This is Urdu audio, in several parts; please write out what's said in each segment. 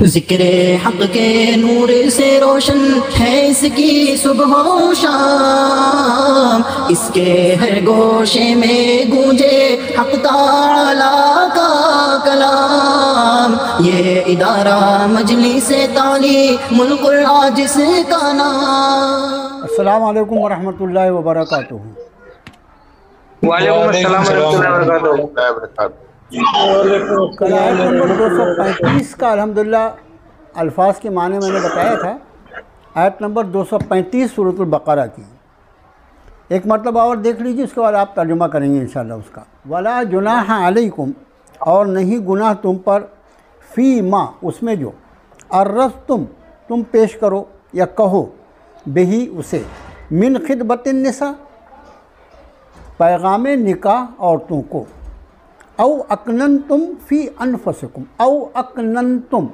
ذکر حق کے نور سے روشن ہے اس کی صبح و شام، اس کے ہر گوشے میں گونجے حق تعالی کا کلام، یہ ادارہ مجلس تعلیم القرآن جس کا نام۔ السلام علیکم ورحمۃ اللہ وبرکاتہ۔ وعلیکم السلام ورحمۃ اللہ وبرکاتہ۔ کل آیت نمبر 235 کا الحمدللہ الفاظ کے معنی میں نے بتایا تھا۔ آیت نمبر 235 سورۃ البقرہ کی ایک مرتبہ اور دیکھ لیجیے، اس کے بعد آپ ترجمہ کریں گے انشاءاللہ اس کا۔ وَلَا جُنَاحَ عَلَيْكُمْ، اور نہیں گناہ تم پر، فی ما، اس میں جو، عرضتم، تم پیش کرو یا کہو، بہی، اسے، من خطبۃ النساء، پیغام نکاح عورتوں کو، او اکننتم فی انفسکم، او اکننتم،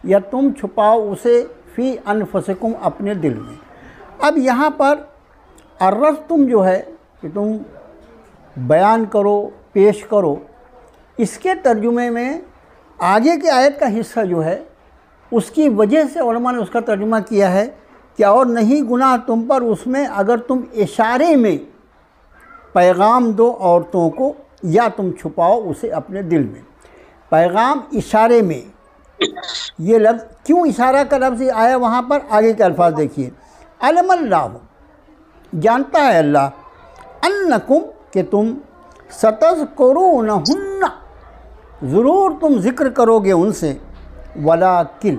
یا تم چھپاؤ اسے، فی انفسکم، اپنے دل میں۔ اب یہاں پر عرضتم جو ہے کہ تم بیان کرو، پیش کرو، اس کے ترجمے میں آگے کی آیت کا حصہ جو ہے اس کی وجہ سے علماء نے اس کا ترجمہ کیا ہے کہ اور نہیں گناہ تم پر، اس میں اگر تم اشارے میں پیغام دو عورتوں کو، یا تم چھپاؤ اسے اپنے دل میں۔ پیغام اشارے میں، یہ لفظ کیوں اشارہ کا لفظ آیا وہاں پر، آگے کے الفاظ دیکھیے۔ علم اللہ، جانتا ہے اللہ، انکم، کہ تم، ستذکرونہن، ضرور تم ذکر کرو گے ان سے، ولیکن،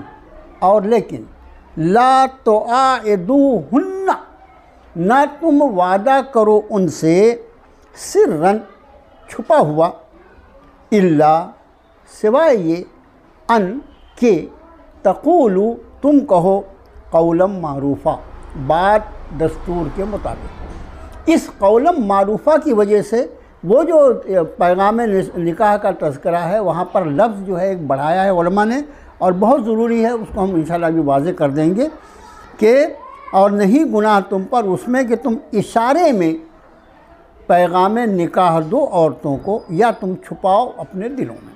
اور لیکن، لا تواعدوہن، نہ تم وعدہ کرو ان سے، سرًا، چھپا ہوا، الا، سوائے یہ، ان، کہ، تقولو، تم کہو، قولا معروفہ، بات دستور کے مطابق۔ اس قولا معروفہ کی وجہ سے وہ جو پیغام نکاح کا تذکرہ ہے وہاں پر لفظ جو ہے ایک بڑھایا ہے علماء نے، اور بہت ضروری ہے، اس کو ہم انشاءاللہ بھی واضح کر دیں گے کہ اور نہیں گناہ تم پر اس میں کہ تم اشارے میں پیغام نکاح دو عورتوں کو، یا تم چھپاؤ اپنے دلوں میں۔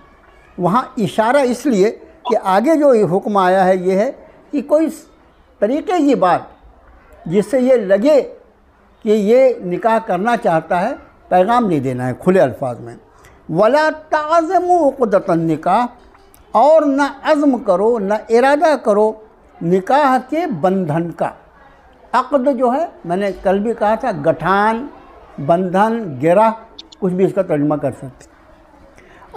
وہاں اشارہ اس لیے کہ آگے جو یہ حکم آیا ہے یہ ہے کہ کوئی طریقے کی بات جس سے یہ لگے کہ یہ نکاح کرنا چاہتا ہے، پیغام نہیں دینا ہے کھلے الفاظ میں۔ وَلَا تَعْزِمُوا عُقْدَةَ النِّکَاح، اور نہ عزم کرو، نہ ارادہ کرو نکاح کے بندھن کا۔ عقد جو ہے میں نے کل بھی کہا تھا، گٹھان، بندھن، گرہ، کچھ بھی اس کا ترجمہ کر سکتے،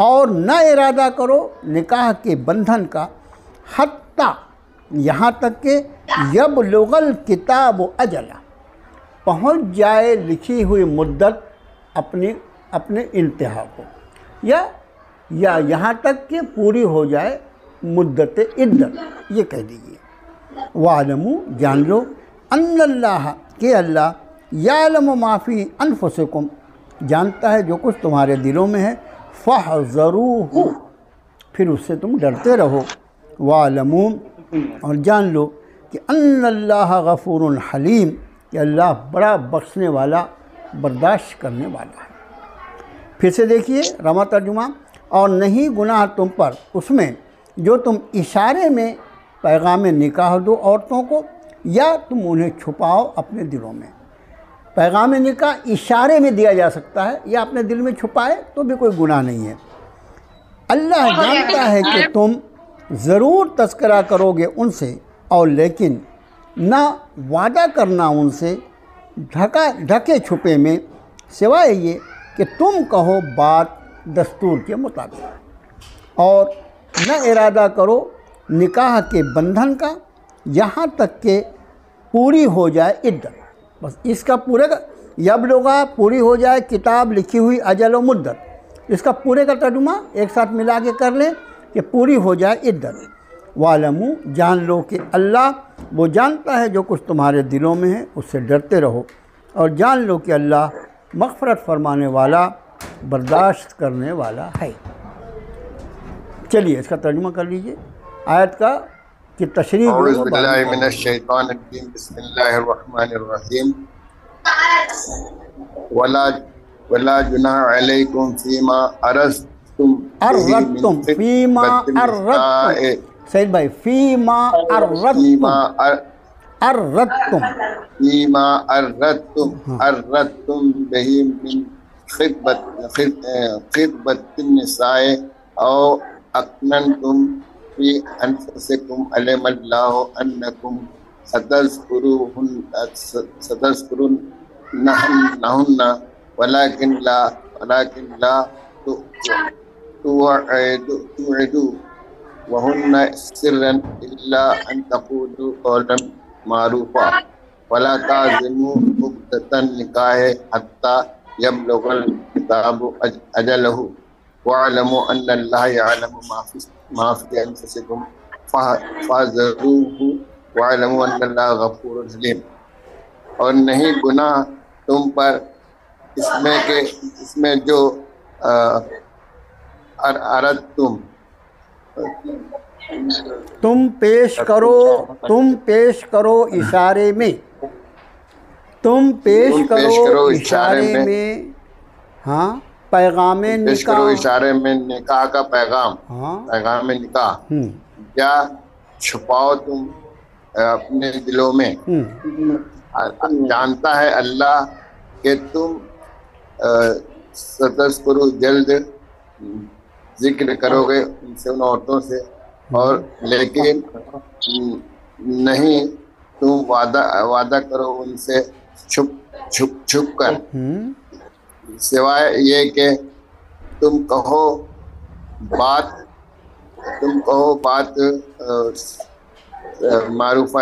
اور نہ ارادہ کرو نکاح کے بندھن کا، حتیٰ، یہاں تک کہ، یبلغ الکتاب اجلہ، پہنچ جائے لکھی ہوئی مدت اپنے انتہا کو، یا یہاں تک کہ پوری ہو جائے مدت عدت، یہ کہہ دیجیے۔ وَاعْلَمُوا، جان لو، ان اللہ، کہ اللہ، یعلم ما فی انفسکم، جانتا ہے جو کچھ تمہارے دلوں میں ہے، فاحذروہ، پھر اس سے تم ڈرتے رہو۔ وَاعْلَمُوا، اور جان لو کہ ان اللہ غفور حلیم، کہ اللہ بڑا بخشنے والا، برداشت کرنے والا ہے۔ پھر سے دیکھیے رواں ترجمہ، اور نہیں گناہ تم پر اس میں جو تم اشارے میں پیغام نکاح دو عورتوں کو، یا تم انہیں چھپاؤ اپنے دلوں میں۔ پیغام نکاح اشارے میں دیا جا سکتا ہے، یا اپنے دل میں چھپائے تو بھی کوئی گناہ نہیں ہے۔ اللہ جانتا ہے کہ تم ضرور تذکرہ کرو گے ان سے، اور لیکن نہ وعدہ کرنا ان سے ڈھکے چھپے میں، سوائے یہ کہ تم کہو بات دستور کے مطابق، اور نہ ارادہ کرو نکاح کے بندھن کا، یہاں تک کہ پوری ہو جائے عدت۔ بس اس کا پورے کا، یبلغا، پوری ہو جائے، کتاب لکھی ہوئی، اجل و مدت، اس کا پورے کا ترجمہ ایک ساتھ ملا کے کر لیں کہ پوری ہو جائے عدت۔ وَاعْلَمُوا، جان لو کہ اللہ وہ جانتا ہے جو کچھ تمہارے دلوں میں ہے، اس سے ڈرتے رہو، اور جان لو کہ اللہ مغفرت فرمانے والا، برداشت کرنے والا ہے۔ چلیے اس کا ترجمہ کر لیجئے آیت کا کہ تشریح۔ اعوذ باللہ من الشیطان الرجیم، بسم اللہ الرحمن الرحیم۔ ولا جناح علیکم فیما عرضتم فیما عرضتم، سعید بھائی فیما ارتم فیما اردتم بہی من خطبت النساء او اکننتم فی انفسکم علم اللہ انکم ستذکرونہن ولکن لا توعدوا وهن سرا الا ان تقولوا قولا معروفا ولا تعزموا عقدة النکاح حتى يبلغ الكتاب اجله واعلموا ان الله يعلم ما في انفسكم فاحذروه واعلموا ان الله غفور حلیم. اور نہیں گناہ تم پر اس میں جو اردتم تم پیش کرو اشارے میں، تم پیش کرو اشارے میں، ہاں پیغام پیش کرو نکاح، اشارے میں نکاح کا پیغام، ہاں پیغام نکاح، یا چھپاؤ تم اپنے دلوں میں. جانتا ہے اللہ کہ تم ستذکروا جلد ذکر کرو گے ان سے، ان عورتوں سے، اور لیکن نہیں تم وعدہ کرو ان سے چھپ کر، سوائے یہ کہ تم کہو بات معروف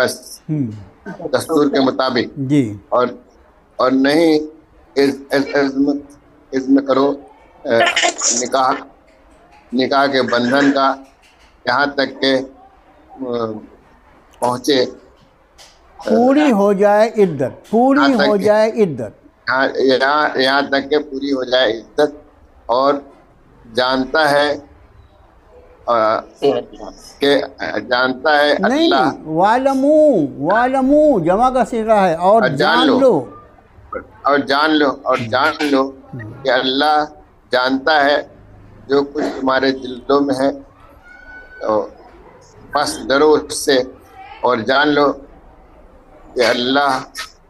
دستور کے مطابق، جی، اور نہیں عزم کرو نکاح کے بندھن کا یہاں تک کہ پہنچے، پوری ہو جائے عدت، پوری ہو جائے عدت، یہاں تک کہ پوری ہو جائے عدت. اور جانتا ہے کہ جانتا ہے اللہ، وَاعْلَمُوا جمع کا صیغہ ہے، اور جان لو، اور جان لو کہ اللہ جانتا ہے جو کچھ تمہارے دلوں میں ہے، بس ڈرو اس سے، اور جان لو کہ اللہ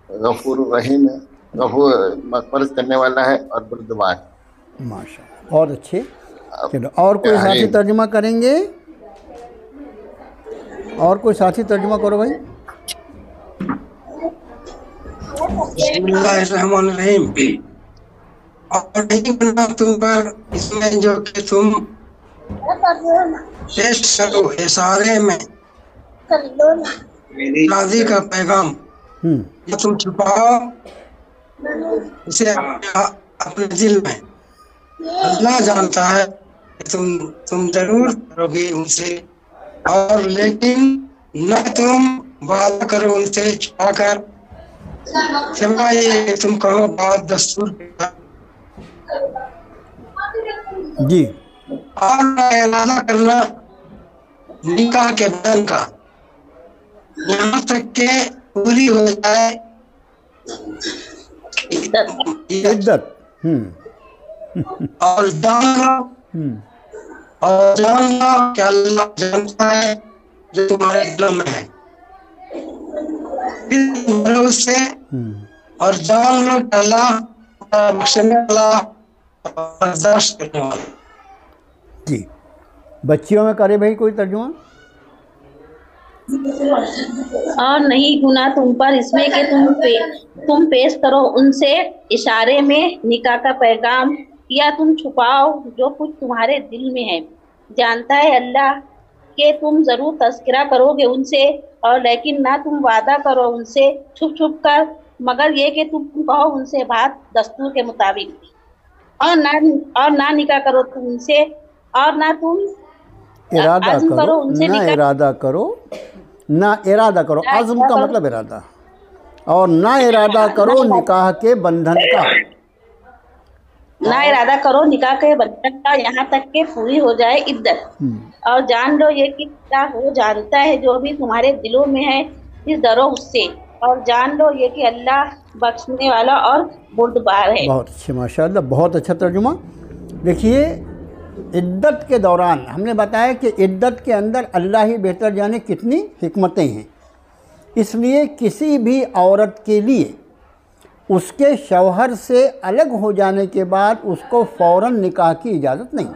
غفور رحیم ہے، غفور مغفرت کرنے والا ہے اور بردبار. ماشاء اللہ، بہت اچھے. چلو اور کوئی ساتھی ترجمہ کریں گے؟ اور کوئی ساتھی ترجمہ کرو بھائی. بسم اللہ الرحمن الرحیم. اور نہیں بنا تم پر اس میں جو کہ تم پیش کرو اشارے میں راضی کا پیغام، یا تم چھپاؤ اسے اپنے دل میں. اللہ جانتا ہے کہ تم ضرور کرو گے ان سے، اور لیکن نہ تم وعدہ کرو ان سے چھپا کر، سوائے یہ کہ تم کہو بات دستور جی، اور نہ ارادہ کرنا نکاح کے بدن کا یہاں تک کہ پوری ہو جائے عدت. اور جان لو کہ اللہ جانتا ہے جو تمہارے دل میں ہے، اس سے، اور جان لو کہ اللہ بخشنے والا برداشت کرنے والا. جی، بچیوں میں کرے بھائی کوئی ترجمہ؟ اور نہیں گناہ تم پر اس میں کہ تم پیش کرو ان سے اشارے میں نکاح کا پیغام، یا تم چھپاؤ جو کچھ تمہارے دل میں ہے. جانتا ہے اللہ کہ تم ضرور تذکرہ کرو گے ان سے، اور لیکن نہ تم وعدہ کرو ان سے چھپ کر، مگر یہ کہ تم کہو ان سے بات دستور کے مطابق، اور نہ نکاح کرو تم ان سے، اور نہ تم عزم کرو ان سے نہ ارادہ کرو، عزم کا مطلب ارادہ، اور نہ ارادہ کرو نکاح کے بندھن کا، نہ ارادہ کرو نکاح کے بندھن کا یہاں تک کہ پوری ہو جائے عدت. اور جان لو یہ کہ اللہ وہ جانتا ہے جو بھی تمہارے دلوں میں ہے، اس ڈرو اس سے، اور جان لو یہ کہ اللہ بخشنے والا اور بردبار ہے. بہت اچھے، ماشاء اللہ، بہت اچھا ترجمہ. دیکھیے عدت کے دوران ہم نے بتایا کہ عدت کے اندر اللہ ہی بہتر جانے کتنی حکمتیں ہیں، اس لیے کسی بھی عورت کے لیے اس کے شوہر سے الگ ہو جانے کے بعد اس کو فوراً نکاح کی اجازت نہیں۔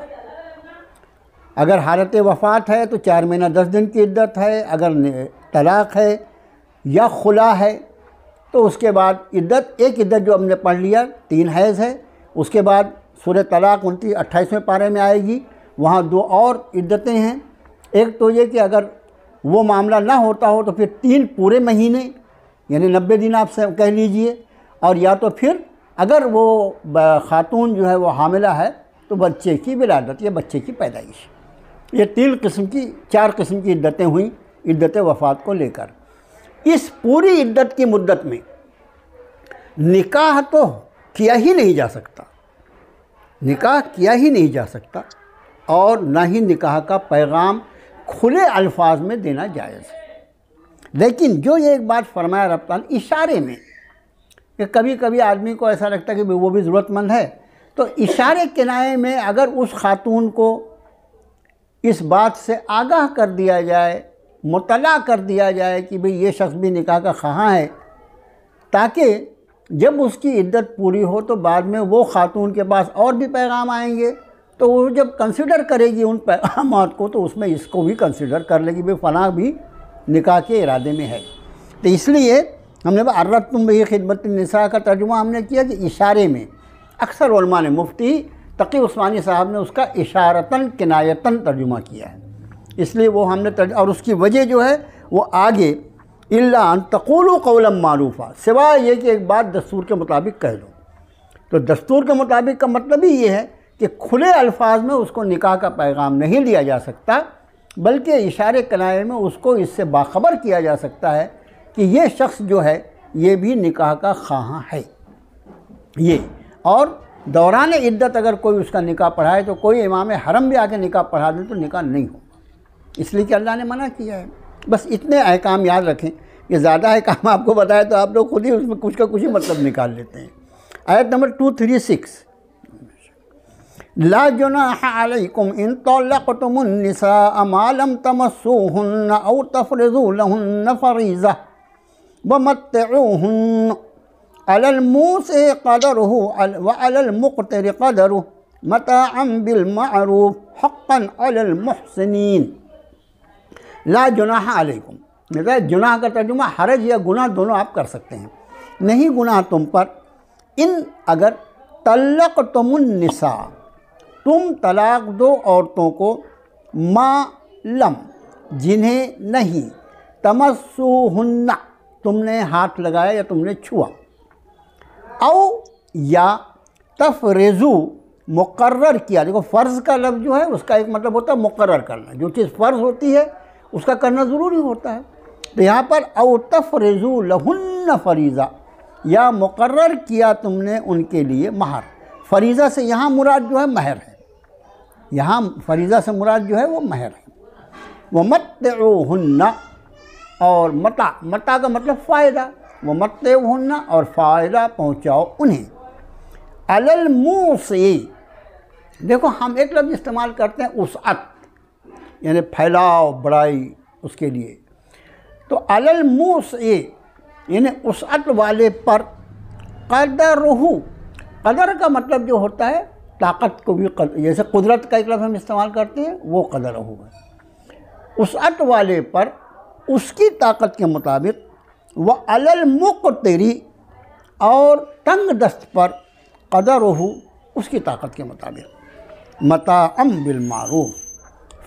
اگر حالت وفات ہے تو 4 مہینہ 10 دن کی عدت ہے، اگر طلاق ہے یا خلا ہے تو اس کے بعد عدت، ایک عدت جو ہم نے پڑھ لیا 3 حیض ہے، اس کے بعد سورہ طلاق 28ویں پارے میں آئے گی، وہاں 2 اور عدتیں ہیں۔ ایک تو یہ کہ اگر وہ معاملہ نہ ہوتا ہو تو پھر 3 پورے مہینے یعنی 90 دن آپ سے کہہ لیجئے، اور یا تو پھر اگر وہ خاتون جو ہے وہ حاملہ ہے تو بچے کی ولادت یا بچے کی پیدائش۔ یہ 4 قسم کی عدتیں ہوئیں عدت وفات کو لے کر۔ اس پوری عدت کی مدت میں نکاح تو کیا ہی نہیں جا سکتا، نکاح کیا ہی نہیں جا سکتا، اور نہ ہی نکاح کا پیغام کھلے الفاظ میں دینا جائز ہے۔ لیکن جو یہ ایک بات فرمایا رب تعالیٰ اشارے میں، کہ کبھی کبھی آدمی کو ایسا لگتا ہے کہ وہ بھی ضرورت مند ہے، تو اشارے کنائے میں اگر اس خاتون کو اس بات سے آگاہ کر دیا جائے، مطلع کر دیا جائے کہ بھئی یہ شخص بھی نکاح کا خواہاں ہے، تاکہ جب اس کی عدت پوری ہو تو بعد میں وہ خاتون کے پاس اور بھی پیغام آئیں گے تو وہ جب کنسیڈر کرے گی ان پیغامات کو تو اس میں اس کو بھی کنسیڈر کر لے گی بھئی فلاں بھی نکاح کے ارادے میں ہے۔ تو اس لیے ہم نے عرضتم بہ خدمت النساء کا ترجمہ ہم نے کیا کہ اشارے میں، اکثر علماء نے، مفتی تقی عثمانی صاحب نے اس کا اشارتاً کنایتاً ترجمہ کیا ہے، اس لیے وہ ہم نے اور اس کی وجہ جو ہے وہ آگے الا ان تقولوا قولا معروفا، سوائے یہ کہ ایک بات دستور کے مطابق کہہ لو۔ تو دستور کے مطابق کا مطلب ہی یہ ہے کہ کھلے الفاظ میں اس کو نکاح کا پیغام نہیں دیا جا سکتا، بلکہ اشارے کنائے میں اس کو اس سے باخبر کیا جا سکتا ہے کہ یہ شخص جو ہے یہ بھی نکاح کا خواہاں ہے۔ یہ اور دوران عدت اگر کوئی اس کا نکاح پڑھائے تو کوئی امام حرم بھی آ کے نکاح پڑھا دے تو نکاح نہیں ہو، اس لیے کہ اللہ نے منع کیا ہے۔ بس اتنے احکام یاد رکھیں، یہ زیادہ احکام آپ کو بتائے تو آپ لوگ خود ہی اس میں کچھ کا کچھ ہی مطلب نکال لیتے ہیں۔ آیت نمبر 236، لا جناح علیکم ان طلقتم النساء ما لم تمسوهن او تفرضوا لهن فریضہ ومتعوهن علی الموسع قدره وعلی المقتر قدره متاعا بالمعروف حقا علی المحسنین۔ لا جناح علیکم، جناح کا ترجمہ حرج یا گناہ دونوں آپ کر سکتے ہیں، نہیں گناہ تم پر، ان اگر طلقتم النساء، تم طلاق دو عورتوں کو، ما لم جنہیں نہیں، تمسوہن تم نے ہاتھ لگایا یا تم نے چھوا، او یا تفرضو مقرر کیا۔ دیکھو فرض کا لفظ جو ہے اس کا ایک مطلب ہوتا ہے مقرر کرنا، جو چیز فرض ہوتی ہے اس کا کرنا ضروری ہوتا ہے۔ تو یہاں پر او تفرضو لہن فریضہ، یا مقرر کیا تم نے ان کے لیے مہر۔ فریضہ سے یہاں مراد جو ہے مہر ہے، یہاں فریضہ سے مراد جو ہے وہ مہر ہے۔ ومتعوہن، اور متع کا مطلب فائدہ، ومتعوہن اور فائدہ پہنچاؤ انہیں۔ علی الموسع، دیکھو ہم ایک لفظ استعمال کرتے ہیں وسعت، یعنی پھیلاؤ بڑائی اس کے لیے، تو علی الموسع یعنی وسعت والے پر، قدرہ، قدر کا مطلب جو ہوتا ہے طاقت کو بھی، جیسے قدرت کا ایک لفظ ہم استعمال کرتے ہیں وہ قدرہ ہوگا، وسعت والے پر اس کی طاقت کے مطابق، وعلی المقتر اور تنگ دست پر، قدرہ اس کی طاقت کے مطابق، متاعا بالمعروف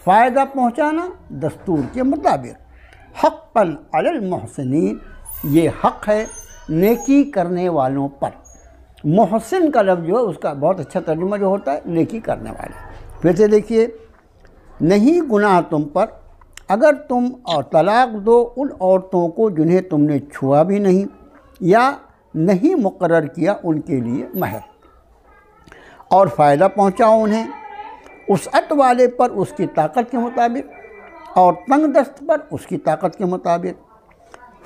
فائدہ پہنچانا دستور کے مطابق، حقا علی المحسنین یہ حق ہے نیکی کرنے والوں پر۔ محسن کا لفظ جو ہے اس کا بہت اچھا ترجمہ جو ہوتا ہے نیکی کرنے والے۔ پھر سے دیکھیے، نہیں گناہ تم پر اگر تم اور طلاق دو ان عورتوں کو جنہیں تم نے چھوا بھی نہیں یا نہیں مقرر کیا ان کے لیے مہر، اور فائدہ پہنچاؤ انہیں، وسعت والے پر اس کی طاقت کے مطابق اور تنگ دست پر اس کی طاقت کے مطابق،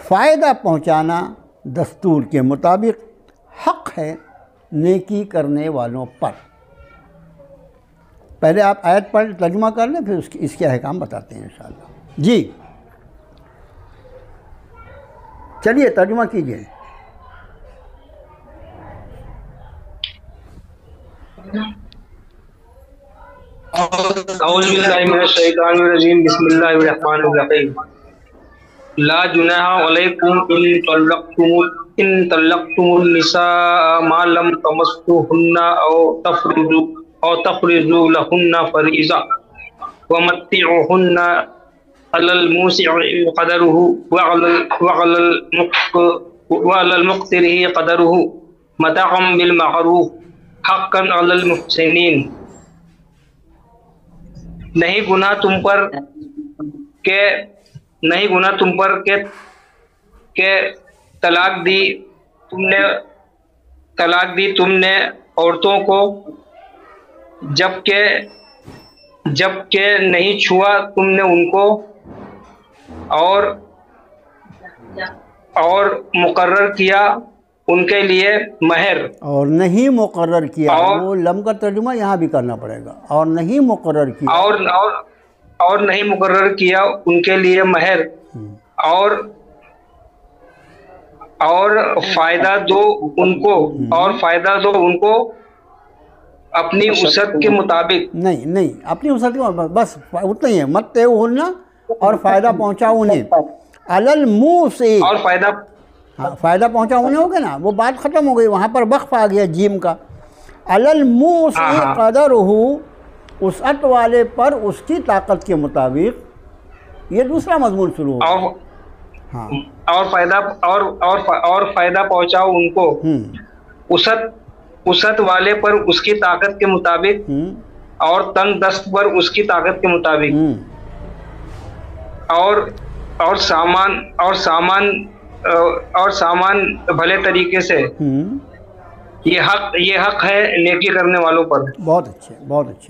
فائدہ پہنچانا دستور کے مطابق، حق ہے نیکی کرنے والوں پر۔ پہلے آپ آیت پڑھ ترجمہ کر لیں، پھر اس کے احکام بتاتے ہیں انشاءاللہ۔ جی چلیے ترجمہ کیجئے۔ اعوذ باللہ من الشیطان الرجیم، بسم اللہ الرحمن الرحیم۔ لا جناح علیکم ان طلقتم النساء ما لم تمسوهن او تفرضوا لهن فريضة ومتعوهن على الموسع قدره وعلى المقتر قدره متاعا بالمعروف حقا على المحسنين۔ نہیں گناہ تم پر کہ طلاق دی تم نے عورتوں کو جب کہ نہیں چھوا تم نے ان کو اور مقرر کیا ان کے لیے مہر، اور نہیں مقرر کیا، وہ لم کا ترجمہ یہاں بھی کرنا پڑے گا، اور نہیں مقرر کیا، اور نہیں مقرر کیا ان کے لیے مہر، اور فائدہ دو ان کو اپنی وسعت کے مطابق۔ نہیں اپنی وسعت کے مطابق، بس اتنا ہی ہے، متعوہن اور فائدہ پہنچاؤ انہیں، علی الموسع، اور فائدہ پہنچاؤ انہیں ہوگا نا، وہ بات ختم ہو گئی، وہاں پر وقف آ گیا جیم کا، علی الموسع قدرہ، وسعت والے پر اس کی طاقت کے مطابق، یہ دوسرا مضمون شروع ہوگا۔ اور فائدہ پہنچاؤ ان کو، وسعت والے پر اس کی طاقت کے مطابق، اور تنگ دست پر اس کی طاقت کے مطابق، اور سامان بھلے طریقے سے، یہ حق ہے نیکی کرنے والوں پر۔ بہت اچھے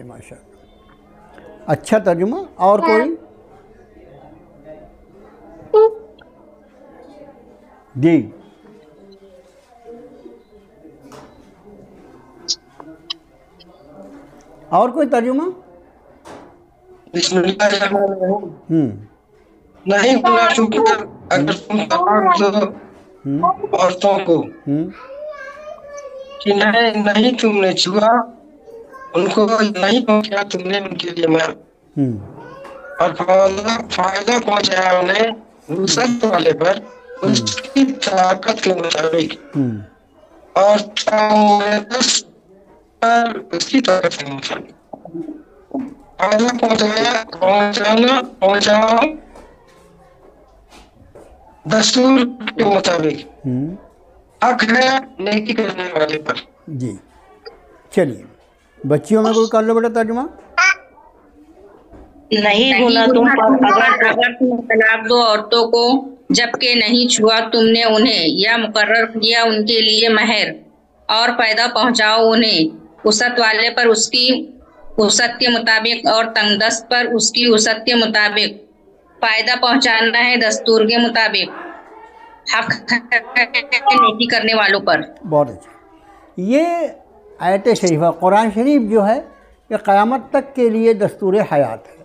ماشاء اللہ، اچھا ترجمہ۔ اور کوئی؟ جی اور کوئی ترجمہ؟ بسم اللہ الرحمن الرحیم۔ نہیں گناہ تم پر اگر تم طلاق دو عورتوں کو کہ نہیں تم نے چھوا ان کو، نہیں پہنچا تم نے ان کے لیے مہر، اور فائدہ پہنچایا انہیں وسعت والے پر اس کی طاقت کے مطابق، اور اس کی طاقت کے مطابق، فائدہ پہنچانا دستور کے مطابق، حق ہے نیکی کرنے والے پر۔ جی چلیے بچیوں میں کوئی کر لو بیٹا ترجمہ۔ نہیں گناہ تم پر اگر تم طلاق دو عورتوں کو جبکہ نہیں چھوا تم نے انہیں، یا مقرر کیا ان کے لیے مہر، اور فائدہ پہنچاؤ انہیں، وسعت والے پر اس کی وسعت کے مطابق، اور تنگ دست پر اس کی وسعت کے مطابق، فائدہ پہنچانا ہے دستور کے مطابق، حق ہے نیکی کرنے والوں پر۔ بہت اچھا۔ یہ آیت شریفہ قرآن شریف جو ہے یہ قیامت تک کے لیے دستور حیات ہے،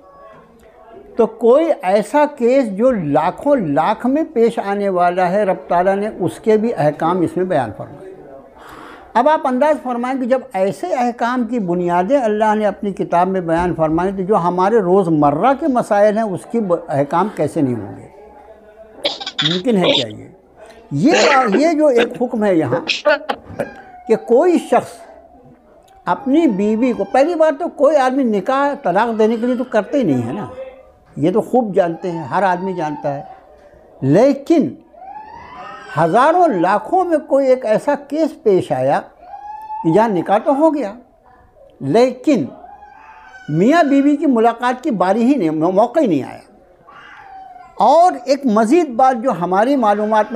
تو کوئی ایسا کیس جو لاکھوں لاکھ میں پیش آنے والا ہے، رب تعالیٰ نے اس کے بھی احکام اس میں بیان فرمائے۔ اب آپ انداز فرمائیں کہ جب ایسے احکام کی بنیادیں اللہ نے اپنی کتاب میں بیان فرمائیں تو جو ہمارے روز مرہ کے مسائل ہیں اس کی احکام کیسے نہیں ہوں گے؟ ممکن ہے کیا؟ یہ جو ایک حکم ہے یہاں کہ کوئی شخص اپنی بیوی کو، پہلی بار تو کوئی آدمی نکاح طلاق دینے کے لیے تو کرتے ہی نہیں ہے نا، یہ تو خوب جانتے ہیں، ہر آدمی جانتا ہے، لیکن ہزاروں لاکھوں میں کوئی ایک ایسا کیس پیش آیا کہ جہاں نکاح تو ہو گیا لیکن میاں بیوی کی ملاقات کی باری ہی نہیں، موقع ہی نہیں آیا۔ اور ایک مزید بات جو ہماری معلومات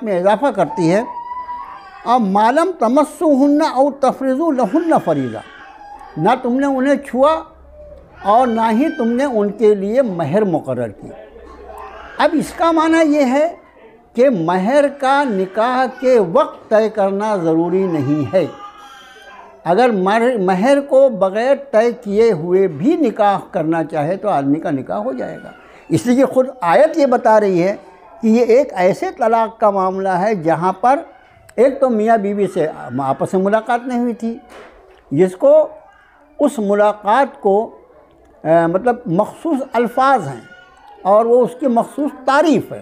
میں اضافہ کرتی ہے، اور معلوم تمسوہن او تفرضوا لہن فریضہ، نہ تم نے انہیں چھوا اور نہ ہی تم نے ان کے لیے مہر مقرر کی۔ اب اس کا معنی یہ ہے کہ مہر کا نکاح کے وقت طے کرنا ضروری نہیں ہے، اگر مہر کو بغیر طے کیے ہوئے بھی نکاح کرنا چاہے تو آدمی کا نکاح ہو جائے گا۔ اس لیے خود آیت یہ بتا رہی ہے کہ یہ ایک ایسے طلاق کا معاملہ ہے جہاں پر ایک تو میاں بیوی سے آپس میں ملاقات نہیں ہوئی تھی، جس کو اس ملاقات کو مطلب مخصوص الفاظ ہیں اور وہ اس کی مخصوص تعریف ہے،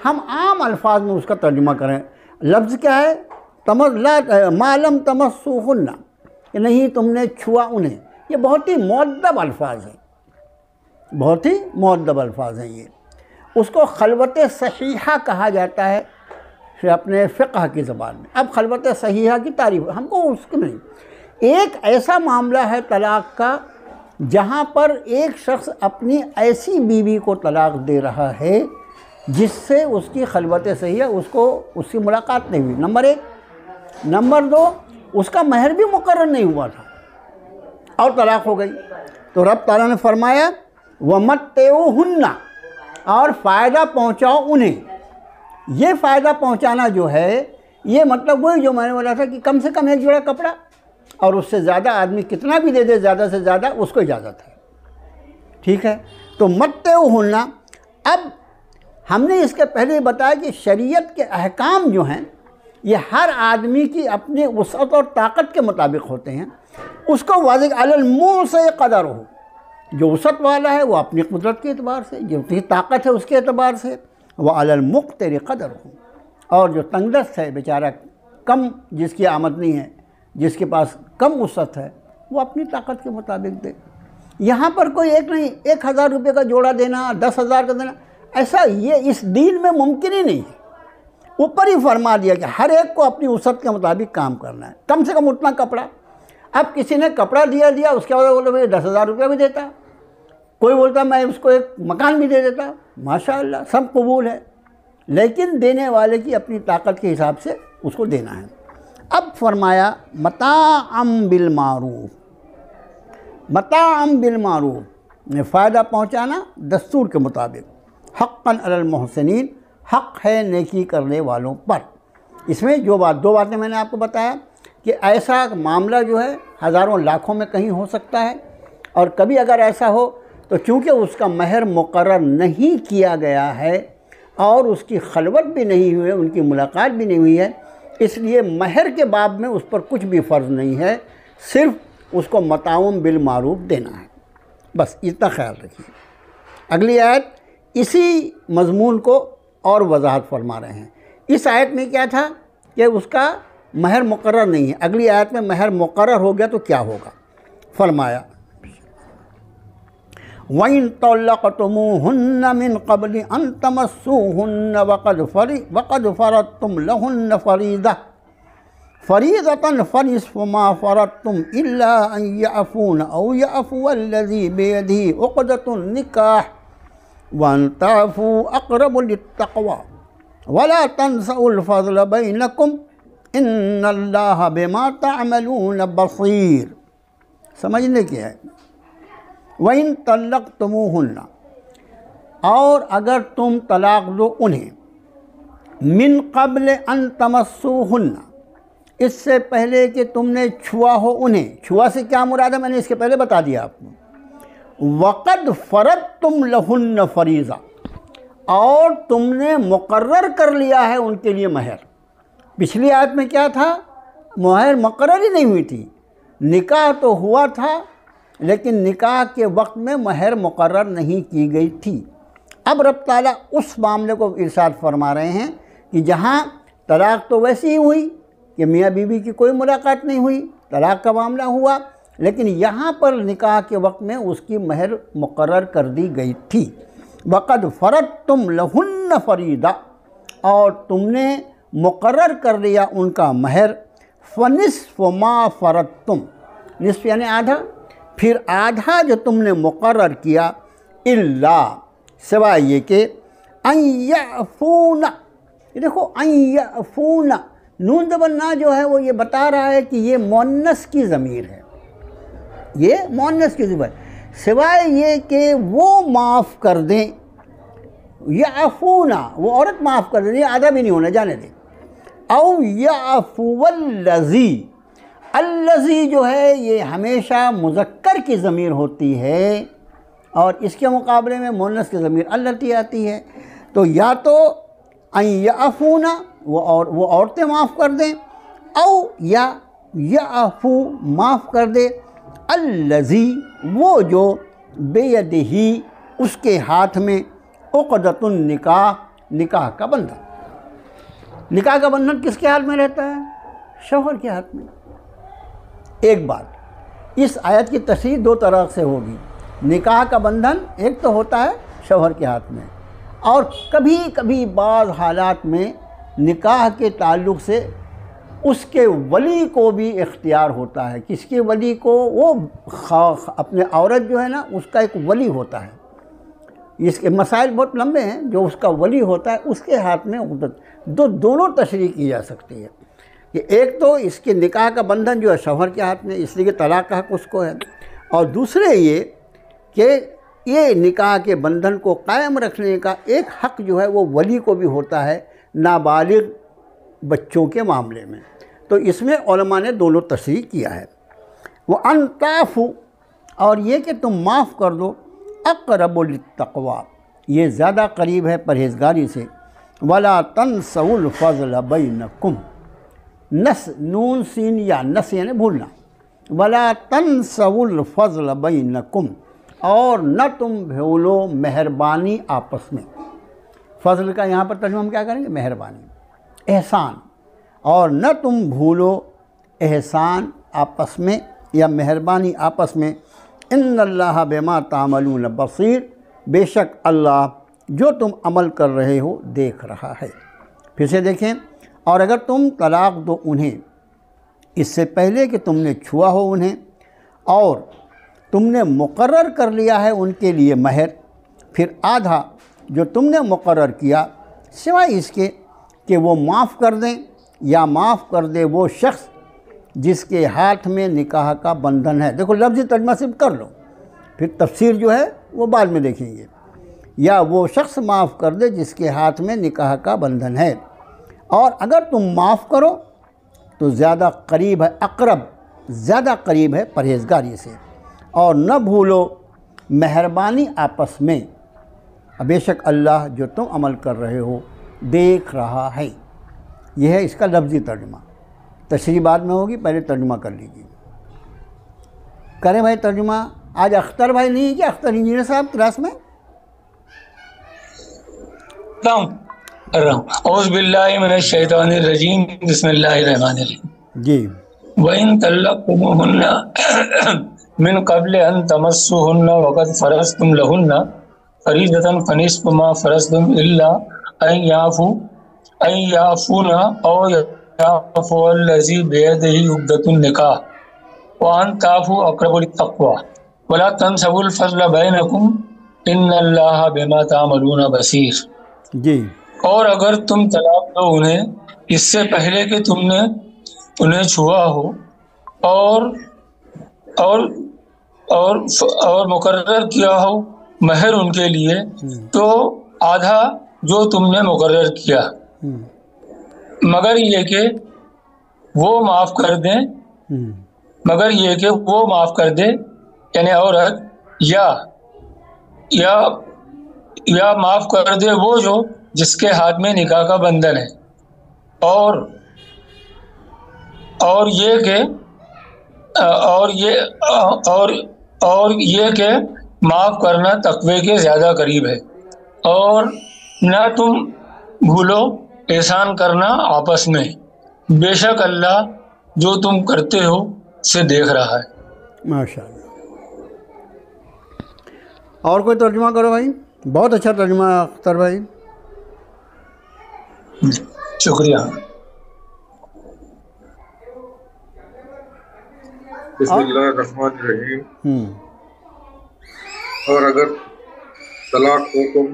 ہم عام الفاظ میں اس کا ترجمہ کریں۔ لفظ کیا ہے؟ ما لم تمسوہن، کہ نہیں تم نے چھوا انہیں۔ یہ بہت ہی مؤدب الفاظ ہیں، بہت ہی مؤدب الفاظ ہیں یہ۔ اس کو خلوت صحیحہ کہا جاتا ہے اپنے فقہ کی زبان میں۔ اب خلوت صحیحہ کی تعریف ہم کو اس کو نہیں، ایک ایسا معاملہ ہے طلاق کا جہاں پر ایک شخص اپنی ایسی بیوی کو طلاق دے رہا ہے جس سے اس کی خلوت صحیحہ، اس کی ملاقات نہیں ہوئی، نمبر ایک۔ نمبر دو، اس کا مہر بھی مقرر نہیں ہوا تھا اور طلاق ہو گئی، تو رب تعالیٰ نے فرمایا وَمَتِّعُوهُنَّ، اور فائدہ پہنچاؤ انہیں۔ یہ فائدہ پہنچانا جو ہے یہ مطلب وہی جو میں نے بولا تھا کہ کم سے کم ایک جوڑا کپڑا، اور اس سے زیادہ آدمی کتنا بھی دے دے زیادہ سے زیادہ اس کو اجازت ہے، ٹھیک ہے۔ تو متعوہن، اب ہم نے اس کے پہلے بتایا کہ شریعت کے احکام جو ہیں یہ ہر آدمی کی اپنی وسعت اور طاقت کے مطابق ہوتے ہیں۔ اس کو واضح علی الموسع قدرہ، جو وسعت والا ہے وہ اپنی قدرت کے اعتبار سے، جو اس کی طاقت ہے اس کے اعتبار سے، وہ علی المقتر قدرہ، اور جو تنگ دست ہے بیچارہ، کم جس کی آمدنی ہے، جس کے پاس کم وسعت ہے، وہ اپنی طاقت کے مطابق دے۔ یہاں پر کوئی ایک نہیں 1000 روپے کا جوڑا دینا، 10,000 کا دینا، ایسا یہ اس دین میں ممکن ہی نہیں ہے۔ اوپر ہی فرما دیا کہ ہر ایک کو اپنی وسعت کے مطابق کام کرنا ہے، کم سے کم اتنا کپڑا۔ اب کسی نے کپڑا دیا اس کے بعد بولے بھائی 10,000 روپے بھی دیتا، کوئی بولتا میں اس کو ایک مکان بھی دے دیتا، ماشاءاللہ سب قبول ہے، لیکن دینے والے کی اپنی طاقت کے حساب سے اس کو دینا ہے۔ اب فرمایا متاعًا بالمعروف، متاعًا بالمعروف، فائدہ پہنچانا دستور کے مطابق، حقاً علی المحسنین، حق ہے نیکی کرنے والوں پر۔ اس میں دو باتیں میں نے آپ کو بتایا کہ ایسا معاملہ جو ہے ہزاروں لاکھوں میں کہیں ہو سکتا ہے، اور کبھی اگر ایسا ہو تو چونکہ اس کا مہر مقرر نہیں کیا گیا ہے اور اس کی خلوت بھی نہیں ہوئی ہے، ان کی ملاقات بھی نہیں ہوئی ہے، اس لیے مہر کے باب میں اس پر کچھ بھی فرض نہیں ہے، صرف اس کو متاعًا بالمعروف دینا ہے، بس اتنا خیال رکھیے۔ اگلی آیت اسی مضمون کو اور وضاحت فرما رہے ہیں۔ اس آیت میں کیا تھا کہ اس کا مہر مقرر نہیں ہے، اگلی آیت میں مہر مقرر ہو گیا تو کیا ہوگا؟ فرمایا وَإِن طَلَّقْتُمُوهُنَّ مِن قَبْلِ أَن تَمَسُّوهُنَّ وَقَدْ فَرَضْتُمْ لَهُنَّ فَرِيضَةً فَنِصْفُ مَا فَرَضْتُمْ إِلَّا أَن يَعْفُونَ أَوْ يَعْفُوَ الَّذِي بِيَدِهِ عُقْدَةُ النِّكَاحِ وَأَن تَعْفُوا أَقْرَبُ لِلتَّقْوَىٰ وَلَا تَنسَوُا الْفَضْلَ بَيْنَكُمْ إِنَّ اللَّهَ بِمَا تَعْمَلُونَ بَصِيرٌ۔ سمجھنے کی ہے وَإِن طَلَّقْتُمُوهُنَّ، اور اگر تم طلاق دو انہیں، من قبل ان تمسوهن، اس سے پہلے کہ تم نے چھوا ہو انہیں۔ چھوا سے کیا مراد ہے میں نے اس کے پہلے بتا دیا آپ کو۔ وَقَدْ فَرَضْتُمْ لَهُنَّ فَرِيضَةً، اور تم نے مقرر کر لیا ہے ان کے لیے مہر۔ پچھلی آیت میں کیا تھا؟ مہر مقرر ہی نہیں ہوئی تھی، نکاح تو ہوا تھا لیکن نکاح کے وقت میں مہر مقرر نہیں کی گئی تھی۔ اب رب تعالیٰ اس معاملے کو ارشاد فرما رہے ہیں کہ جہاں طلاق تو ویسی ہی ہوئی کہ میاں بیوی کی کوئی ملاقات نہیں ہوئی، طلاق کا معاملہ ہوا، لیکن یہاں پر نکاح کے وقت میں اس کی مہر مقرر کر دی گئی تھی۔ وَقَدْ فَرَضْتُمْ لَهُنَّ فَرِيضَةً، اور تم نے مقرر کر لیا ان کا مہر۔ فَنِصْفُ مَا فَرَضْتُمْ، نصف یعنی آدھا، پھر آدھا جو تم نے مقرر کیا، الا سوائے یہ کہ ان یعفون، یہ دیکھو ان یعفون، نون زبر نا جو ہے وہ یہ بتا رہا ہے کہ یہ مؤنث کی ضمیر ہے، یہ مؤنث کی ضمیر، سوائے یہ کہ وہ معاف کر دیں، یعفون وہ عورت معاف کر دیں، یہ آدھا بھی نہیں ہونا، جانے دیں۔ او یعفو الذی، الذی جو ہے یہ ہمیشہ مذکر کی ضمیر ہوتی ہے اور اس کے مقابلے میں مؤنث کی ضمیر التی آتی ہے. تو یا تو ان یعفون وہ عورتیں معاف کر دیں، او یا یعفو معاف کر دے الذی وہ جو بیدہی اس کے ہاتھ میں عقدۃ النکاح نکاح کا بندھن. نکاح کا بندھن کس کے ہاتھ میں رہتا ہے؟ شوہر کے ہاتھ میں. ایک بات، اس آیت کی تشریح دو طرح سے ہوگی. نکاح کا بندھن ایک تو ہوتا ہے شوہر کے ہاتھ میں، اور کبھی کبھی بعض حالات میں نکاح کے تعلق سے اس کے ولی کو بھی اختیار ہوتا ہے. کس کے ولی کو؟ وہ اپنے عورت جو ہے نا اس کا ایک ولی ہوتا ہے. اس کے مسائل بہت لمبے ہیں. جو اس کا ولی ہوتا ہے اس کے ہاتھ میں دونوں تشریح کی جا سکتی ہے کہ ایک تو اس کے نکاح کا بندھن جو ہے شوہر کے ہاتھ میں، اس لیے کہ طلاق کا حق اس کو ہے، اور دوسرے یہ کہ یہ نکاح کے بندھن کو قائم رکھنے کا ایک حق جو ہے وہ ولی کو بھی ہوتا ہے نابالغ بچوں کے معاملے میں. تو اس میں علماء نے دونوں تشریح کیا ہے. وَأَن تَعْفُوا، اور یہ کہ تم معاف کر دو، اقرب للتقویٰ یہ زیادہ قریب ہے پرہیزگاری سے. وَلَا تَنْسَوُا الْفَضْلَ بَيْنَكُمْ، نون سین یا نس یعنی بھولنا. وَلَا تَنْسَوُا الْفَضْلَ بَيْنَكُمْ، اور نہ تم بھولو مہربانی آپس میں. فضل کا یہاں پر ترجمہ ہم کیا کریں گے؟ مہربانی، احسان. اور نہ تم بھولو احسان آپس میں یا مہربانی آپس میں. ان اللہ بما تعملون بصیر، بے شک اللہ جو تم عمل کر رہے ہو دیکھ رہا ہے. پھر سے دیکھیں، اور اگر تم طلاق دو انہیں اس سے پہلے کہ تم نے چھوا ہو انہیں، اور تم نے مقرر کر لیا ہے ان کے لیے مہر، پھر آدھا جو تم نے مقرر کیا سوائے اس کے کہ وہ معاف کر دیں یا معاف کر دے وہ شخص جس کے ہاتھ میں نکاح کا بندھن ہے. دیکھو لفظی ترجمہ صرف کر لو، پھر تفسیر جو ہے وہ بعد میں دیکھیں گے. یا وہ شخص معاف کر دے جس کے ہاتھ میں نکاح کا بندھن ہے. اور اگر تم معاف کرو تو زیادہ قریب ہے، اقرب زیادہ قریب ہے پرہیزگاری سے. اور نہ بھولو مہربانی آپس میں، بے شک اللہ جو تم عمل کر رہے ہو دیکھ رہا ہے. یہ ہے اس کا لفظی ترجمہ. تشریح بعد میں ہوگی، پہلے ترجمہ کر لیجیے. کریں بھائی ترجمہ. آج اختر بھائی نہیں ہے کیا؟ اختر انجینئر صاحب کلاس میں. اعوذ باللہ من الشیطان الرجیم، بسم اللہ الرحمن الرحیم. جی. وَإِن طَلَّقْتُمُوهُنَّ من قبل ان تمسوهن وقد فرضتم لهن فریضة فنصف ما فرضتم الا ان يعفون او يعفو الذي بيده عقدة النكاح وان تعفوا اقرب للتقوى ولا تنسوا الفضل بينكم ان اللہ بما تعملون بصیر. جی. اور اگر تم طلاق دو انہیں اس سے پہلے کہ تم نے انہیں چھوا ہو اور مقرر کیا ہو مہر ان کے لیے، تو آدھا جو تم نے مقرر کیا، مگر یہ کہ وہ معاف کر دیں یعنی عورت یا معاف کر دے وہ جو جس کے ہاتھ میں نکاح کا بندھن ہے، اور یہ کہ معاف کرنا تقوی کے زیادہ قریب ہے. اور نہ تم بھولو احسان کرنا آپس میں، بے شک اللہ جو تم کرتے ہو سے دیکھ رہا ہے. ماشاء اللہ. اور کوئی ترجمہ کرو بھائی. بہت اچھا ترجمہ اختر بھائی. شکریہ. بسم اللہ الرحمن الرحیم. اور اگر طلاق حکم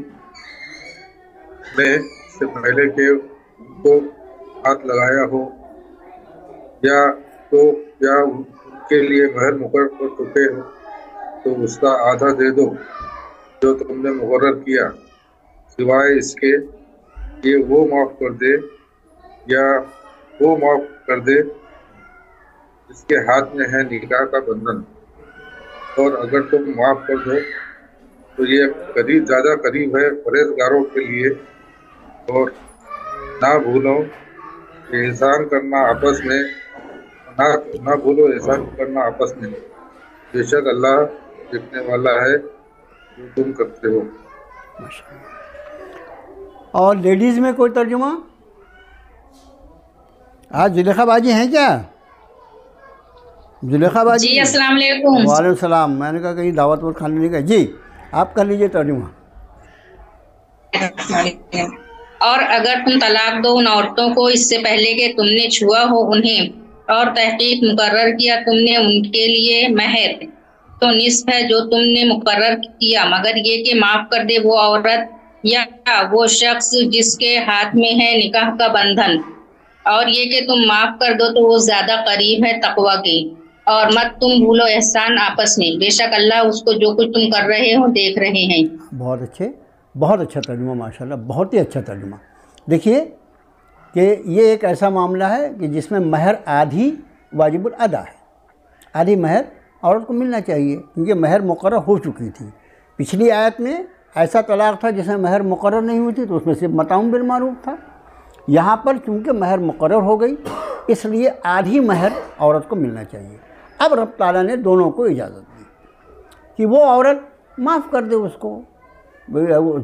نے سے پہلے کہ ان کو ہاتھ لگایا ہو یا ان کے لیے مہر مقرر کر چکے ہو تو اس کا آدھا دے دو جو تم نے مقرر کیا، سوائے اس کے کہ وہ معاف کر دے یا وہ معاف کر دے اس کے ہاتھ میں ہے نکاح کا بندھن، اور اگر تم معاف کر دو تو یہ زیادہ قریب ہے پرہیزگاروں کے لیے، اور نہ بھولو احسان کرنا آپس میں، نہ بھولو احسان کرنا آپس میں، بے شک اللہ دیکھنے والا ہے جو تم کرتے ہو۔ اور لیڈیز میں کوئی ترجمہ؟ آج زلیخا باجی ہیں کیا؟ زلیخا باجی جی السلام علیکم۔ وعلیکم السلام۔ میں نے کہا کہیں دعوت ووت کھانے نہیں گئے؟ جی آپ کر لیجئے ترجمہ۔ اور اگر تم طلاق دو ان عورتوں کو اس سے پہلے کہ تم نے چھوا ہو انہیں، اور تحقیق مقرر کیا تم نے ان کے لیے مہر، تو نصف ہے جو تم نے مقرر کیا، مگر یہ کہ معاف کر دے وہ عورت یا وہ شخص جس کے ہاتھ میں ہے نکاح کا بندھن، اور یہ کہ تم معاف کر دو تو وہ زیادہ قریب ہے تقوی کے، اور مت تم بھولو احسان آپس میں، بے شک اللہ اس کو جو کچھ تم کر رہے ہو دیکھ رہے ہیں۔ بہت اچھے، بہت اچھا ترجمہ، ماشاءاللہ بہت ہی اچھا ترجمہ۔ دیکھیے کہ یہ ایک ایسا معاملہ ہے کہ جس میں مہر آدھی واجب الادا ہے، آدھی مہر عورت کو ملنا چاہیے، کیونکہ مہر مقرر ہو چکی تھی۔ پچھلی آیت میں ایسا طلاق تھا جس میں مہر مقرر نہیں ہوئی تھی، تو اس میں صرف متاع بالمعروف تھا۔ یہاں پر چونکہ مہر مقرر ہو گئی اس لیے آدھی مہر عورت کو ملنا چاہیے۔ اب رب تعالیٰ نے دونوں کو اجازت دی کہ وہ عورت معاف کر دے اس کو،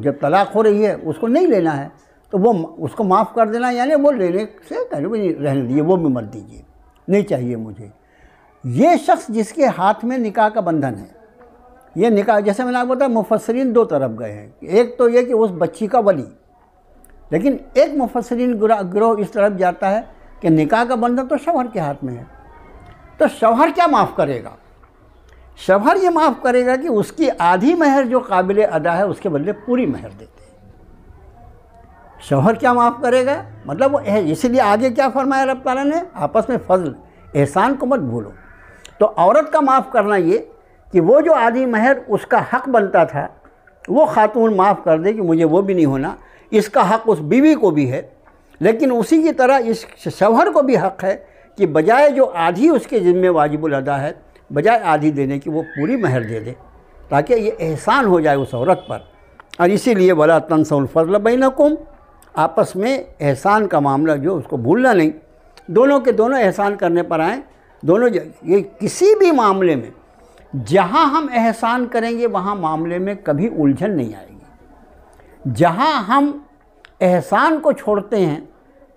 جب طلاق ہو رہی ہے اس کو نہیں لینا ہے تو وہ اس کو معاف کر دینا، یعنی وہ لینے سے کہنے بھی رہنے دیجیے، وہ بھی مت دیجیے، نہیں چاہیے مجھے۔ یہ شخص جس کے ہاتھ میں نکاح کا بندھن ہے، یہ نکاح جیسے میں نے آپ کو بتایا مفسرین دو طرف گئے ہیں، ایک تو یہ کہ اس بچی کا ولی، لیکن ایک مفسرین گروہ اس طرف جاتا ہے کہ نکاح کا بندھن تو شوہر کے ہاتھ میں ہے، تو شوہر کیا معاف کرے گا؟ شوہر یہ معاف کرے گا کہ اس کی آدھی مہر جو قابل ادا ہے اس کے بدلے پوری مہر دیتے ہیں۔ شوہر کیا معاف کرے گا؟ مطلب وہ اسی لیے آگے کیا فرمایا رب تعالیٰ نے، آپس میں فضل احسان کو مت بھولو۔ تو عورت کا معاف کرنا یہ کہ وہ جو آدھی مہر اس کا حق بنتا تھا وہ خاتون معاف کر دے کہ مجھے وہ بھی نہیں ہونا، اس کا حق اس بیوی کو بھی ہے، لیکن اسی کی طرح اس شوہر کو بھی حق ہے کہ بجائے جو آدھی اس کے ذمہ واجب الادا ہے، بجائے آدھی دینے کی وہ پوری مہر دے دے، تاکہ یہ احسان ہو جائے اس عورت پر۔ اور اسی لیے وَلَا تَنْسَوْا الْفَضْلَ بَيْنَكُمْ، آپس میں احسان کا معاملہ جو اس کو بھولنا نہیں، دونوں کے دونوں احسان کرنے پر آئیں، دونوں یہ کسی بھی معاملے میں جہاں ہم احسان کریں گے وہاں معاملے میں کبھی الجھن نہیں آئے گی۔ جہاں ہم احسان کو چھوڑتے ہیں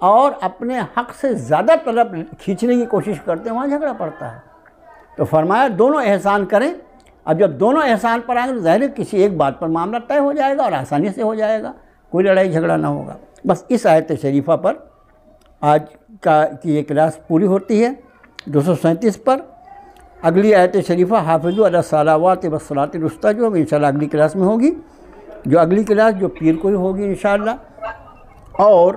اور اپنے حق سے زیادہ طلب کھینچنے کی کوشش کرتے ہیں وہاں جھگڑا پڑتا ہے۔ تو فرمایا دونوں احسان کریں۔ اب جب دونوں احسان پر آئیں گے تو ظاہر ہے کسی ایک بات پر معاملہ طے ہو جائے گا اور آسانی سے ہو جائے گا، کوئی لڑائی جھگڑا نہ ہوگا۔ بس اس آیت شریفہ پر آج کی یہ کلاس پوری ہوتی ہے 237 پر۔ اگلی آیت شریفہ حافظوا علی الصلوات والصلاۃ الوسطیٰ جو انشاءاللہ اگلی کلاس میں ہوگی، جو اگلی کلاس جو پیر کو ہی ہوگی انشاءاللہ۔ اور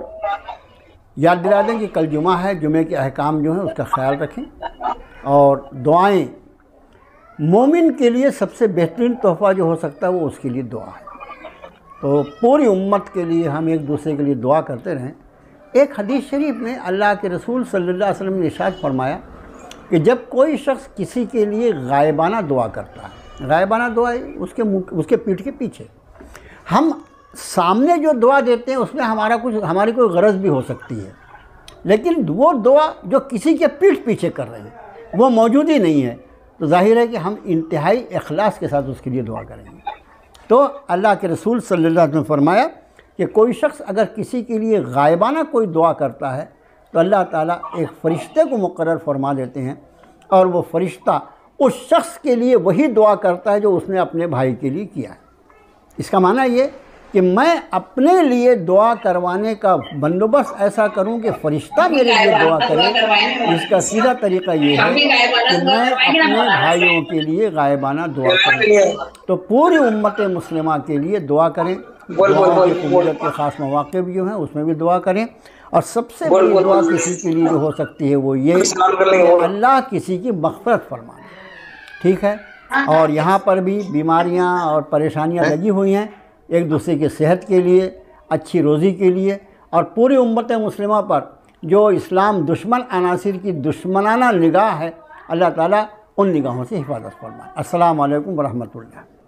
یاد دلا دیں کہ کل جمعہ ہے، جمعے کے احکام جو ہیں اس کا خیال رکھیں، اور دعائیں مومن کے لیے سب سے بہترین تحفہ جو ہو سکتا ہے وہ اس کے لیے دعا ہے۔ تو پوری امت کے لیے ہم ایک دوسرے کے لیے دعا کرتے رہیں۔ ایک حدیث شریف میں اللہ کے رسول صلی اللہ علیہ وسلم نے ارشاد فرمایا کہ جب کوئی شخص کسی کے لیے غائبانہ دعا کرتا ہے، غائبانہ دعا اس کے پیٹھ کے پیچھے، ہم سامنے جو دعا دیتے ہیں اس میں ہماری کوئی غرض بھی ہو سکتی ہے، لیکن وہ دعا جو کسی کے پیٹھ پیچھے کر رہے ہیں وہ موجود ہی نہیں ہے، تو ظاہر ہے کہ ہم انتہائی اخلاص کے ساتھ اس کے لیے دعا کریں گے۔ تو اللہ کے رسول صلی اللہ علیہ وسلم نے فرمایا کہ کوئی شخص اگر کسی کے لیے غائبانہ کوئی دعا کرتا ہے تو اللہ تعالیٰ ایک فرشتے کو مقرر فرما دیتے ہیں، اور وہ فرشتہ اس شخص کے لیے وہی دعا کرتا ہے جو اس نے اپنے بھائی کے لیے کیا ہے۔ اس کا معنی یہ کہ میں اپنے لیے دعا کروانے کا بندوبست ایسا کروں کہ فرشتہ میرے لیے دعا کرے۔ اس کا سیدھا طریقہ یہ ہے کہ میں اپنے بھائیوں کے لیے غائبانہ دعا کروں۔ تو پوری امت مسلمہ کے لیے دعا کریں، دعاؤں کی قبولیت کے خاص مواقع بھی جو ہیں اس میں بھی دعا کریں، اور سب سے بڑی دعا کسی کے لیے جو ہو سکتی ہے وہ یہ کہ اللہ کسی کی مغفرت فرمائے، ٹھیک ہے۔ اور یہاں پر بھی بیماریاں اور پریشانیاں لگی ہوئی ہیں، ایک دوسرے کی صحت کے لیے، اچھی روزی کے لیے، اور پوری امت مسلمہ پر جو اسلام دشمن عناصر کی دشمنانہ نگاہ ہے اللہ تعالیٰ ان نگاہوں سے حفاظت فرمائے۔ السلام علیکم ورحمۃ اللہ۔